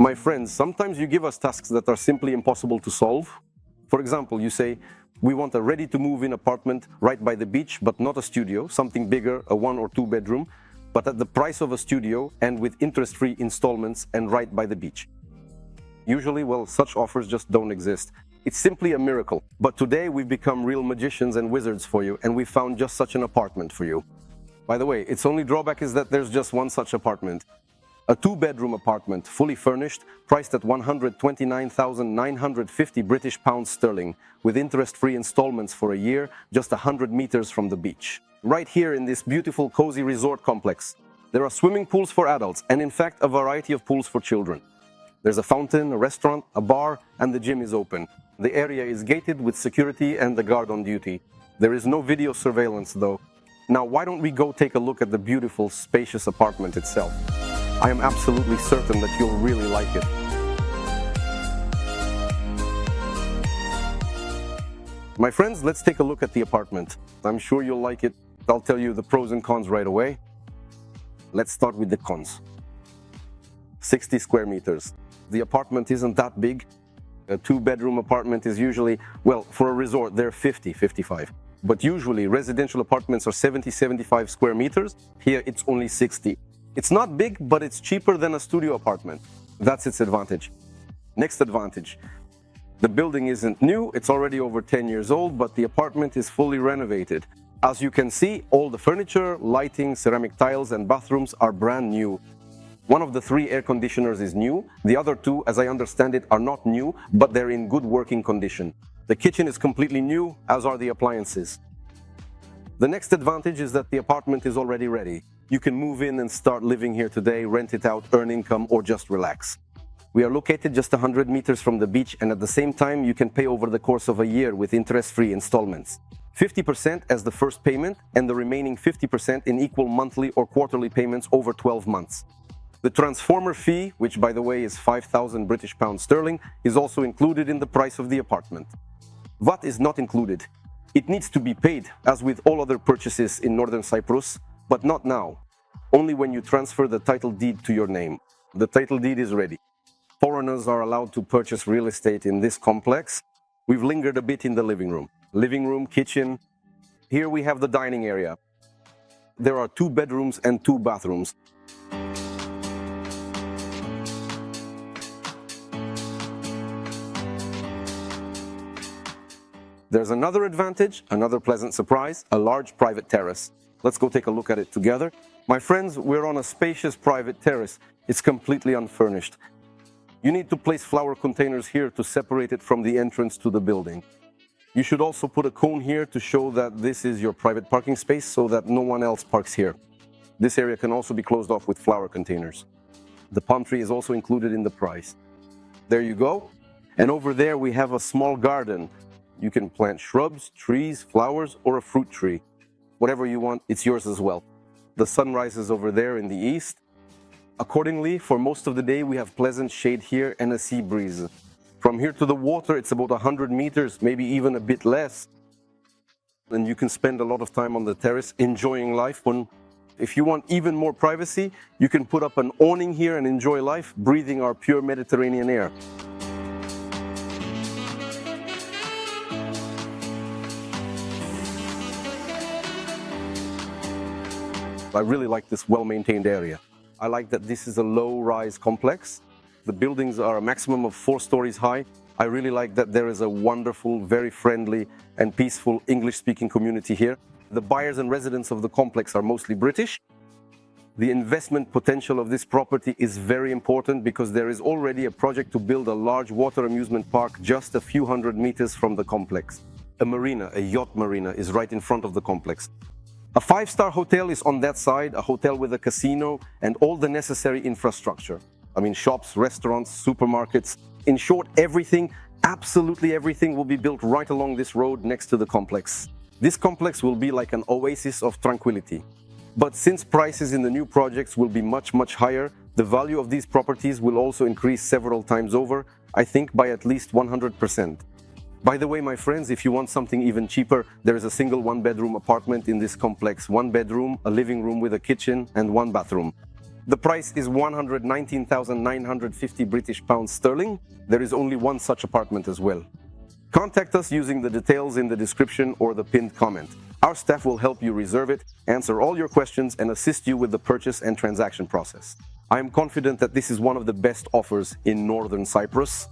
My friends, sometimes you give us tasks that are simply impossible to solve. For example, you say, we want a ready-to-move-in apartment right by the beach, but not a studio, something bigger, a 1 or 2 bedroom, but at the price of a studio and with interest-free installments and right by the beach. Usually, well, such offers just don't exist. It's simply a miracle. But today we've become real magicians and wizards for you, and we found just such an apartment for you. By the way, its only drawback is that there's just one such apartment. A 2-bedroom apartment, fully furnished, priced at 129,950 British pounds sterling, with interest-free installments for a year, just 100 meters from the beach. Right here in this beautiful, cozy resort complex. There are swimming pools for adults, and in fact, a variety of pools for children. There's a fountain, a restaurant, a bar, and the gym is open. The area is gated with security and the guard on duty. There is no video surveillance, though. Now, why don't we go take a look at the beautiful, spacious apartment itself? I am absolutely certain that you'll really like it. My friends, let's take a look at the apartment. I'm sure you'll like it. I'll tell you the pros and cons right away. Let's start with the cons. 60 square meters. The apartment isn't that big. A 2-bedroom apartment is usually, well, for a resort, they're 50, 55. But usually residential apartments are 70, 75 square meters. Here it's only 60. It's not big, but it's cheaper than a studio apartment. That's its advantage. Next advantage. The building isn't new, it's already over 10 years old, but the apartment is fully renovated. As you can see, all the furniture, lighting, ceramic tiles and bathrooms are brand new. One of the 3 air conditioners is new. The other 2, as I understand it, are not new, but they're in good working condition. The kitchen is completely new, as are the appliances. The next advantage is that the apartment is already ready. You can move in and start living here today, rent it out, earn income, or just relax. We are located just 100 meters from the beach, and at the same time, you can pay over the course of a year with interest-free installments. 50% as the first payment, and the remaining 50% in equal monthly or quarterly payments over 12 months. The transformer fee, which by the way is 5,000 British pounds sterling, is also included in the price of the apartment. VAT is not included. It needs to be paid, as with all other purchases in Northern Cyprus, but not now. Only when you transfer the title deed to your name. The title deed is ready. Foreigners are allowed to purchase real estate in this complex. We've lingered a bit in the living room. Living room, kitchen. Here we have the dining area. There are 2 bedrooms and 2 bathrooms. There's another advantage, another pleasant surprise, a large private terrace. Let's go take a look at it together. My friends, we're on a spacious private terrace. It's completely unfurnished. You need to place flower containers here to separate it from the entrance to the building. You should also put a cone here to show that this is your private parking space so that no one else parks here. This area can also be closed off with flower containers. The palm tree is also included in the price. There you go. And over there we have a small garden. You can plant shrubs, trees, flowers, or a fruit tree. Whatever you want, it's yours as well. The sun rises over there in the east. Accordingly, for most of the day, we have pleasant shade here and a sea breeze. From here to the water, it's about 100 meters, maybe even a bit less. And you can spend a lot of time on the terrace enjoying life. If you want even more privacy, you can put up an awning here and enjoy life, breathing our pure Mediterranean air. I really like this well-maintained area. I like that this is a low-rise complex. The buildings are a maximum of 4 stories high. I really like that there is a wonderful, very friendly and peaceful English-speaking community here. The buyers and residents of the complex are mostly British. The investment potential of this property is very important because there is already a project to build a large water amusement park just a few hundred meters from the complex. A marina, a yacht marina, is right in front of the complex. A 5-star hotel is on that side, a hotel with a casino and all the necessary infrastructure. I mean, shops, restaurants, supermarkets. In short, everything, absolutely everything will be built right along this road next to the complex. This complex will be like an oasis of tranquility. But since prices in the new projects will be much higher, the value of these properties will also increase several times over, I think by at least 100%. By the way, my friends, if you want something even cheaper, there is a single 1-bedroom apartment in this complex. 1 bedroom, a living room with a kitchen and 1 bathroom. The price is 119,950 British pounds sterling. There is only one such apartment as well. Contact us using the details in the description or the pinned comment. Our staff will help you reserve it, answer all your questions, and assist you with the purchase and transaction process. I am confident that this is one of the best offers in Northern Cyprus.